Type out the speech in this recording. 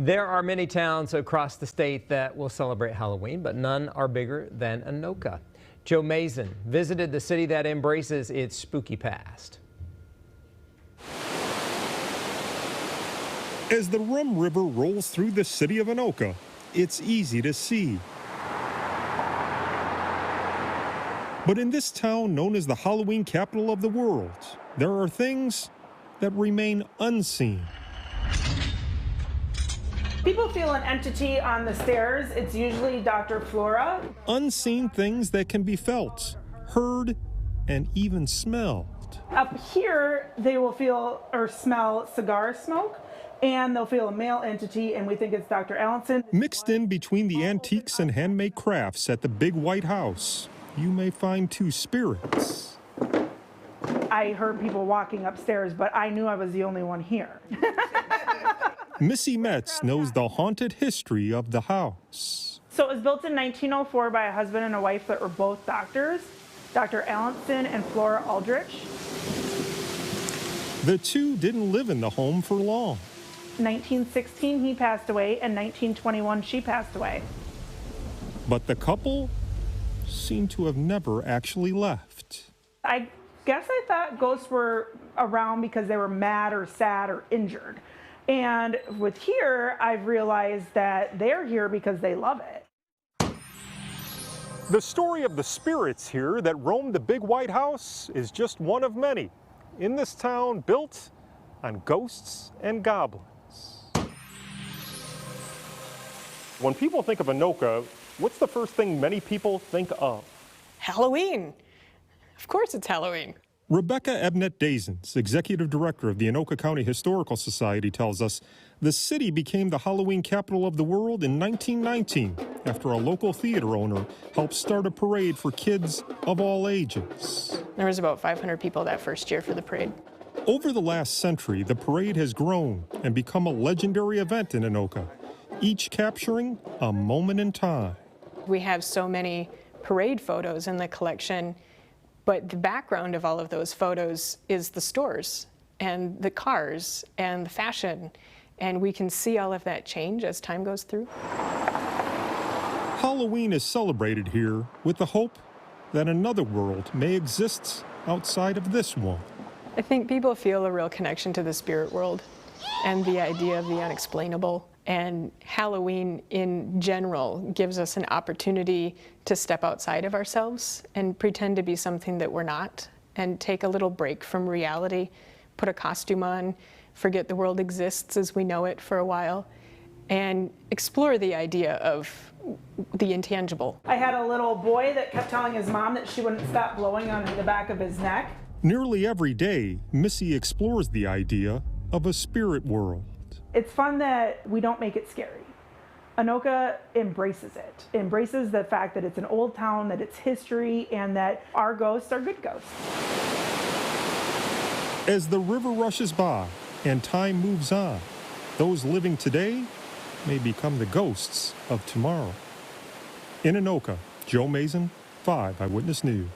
There are many towns across the state that will celebrate Halloween, but none are bigger than Anoka. Joe Mason visited the city that embraces its spooky past. As the Rum River rolls through the city of Anoka, it's easy to see. But in this town known as the Halloween capital of the world, there are things that remain unseen. People feel an entity on the stairs. It's usually Dr. Flora. Unseen things that can be felt, heard, and even smelled. Up here, they will feel or smell cigar smoke, and they'll feel a male entity, and we think it's Dr. Allenson. Mixed in between the antiques and handmade crafts at the big white house, you may find two spirits. I heard people walking upstairs, but I knew I was the only one here. Missy Metz knows the haunted history of the house. So it was built in 1904 by a husband and a wife that were both doctors, Dr. Allenson and Flora Aldrich. The two didn't live in the home for long. 1916 he passed away, and 1921 she passed away. But the couple seemed to have never actually left. I guess I thought ghosts were around because they were mad or sad or injured. And with here, I've realized that they're here because they love it. The story of the spirits here that roam the big white house is just one of many in this town built on ghosts and goblins. When people think of Anoka, what's the first thing many people think of? Halloween. Of course it's Halloween. Rebecca Ebnet-Desens, executive director of the Anoka County Historical Society, tells us the city became the Halloween capital of the world in 1919 after a local theater owner helped start a parade for kids of all ages. There was about 500 people that first year for the parade. Over the last century, the parade has grown and become a legendary event in Anoka, each capturing a moment in time. We have so many parade photos in the collection, but the background of all of those photos is the stores and the cars and the fashion, and we can see all of that change as time goes through. Halloween is celebrated here with the hope that another world may exist outside of this one. I think people feel a real connection to the spirit world and the idea of the unexplainable. And Halloween in general gives us an opportunity to step outside of ourselves and pretend to be something that we're not, and take a little break from reality, put a costume on, forget the world exists as we know it for a while, and explore the idea of the intangible. I had a little boy that kept telling his mom that she wouldn't stop blowing on the back of his neck. Nearly every day, Missy explores the idea of a spirit world. It's fun that we don't make it scary. Anoka embraces it, embraces the fact that it's an old town, that it's history, and that our ghosts are good ghosts. As the river rushes by and time moves on, those living today may become the ghosts of tomorrow. In Anoka, Joe Mason, 5 Eyewitness News.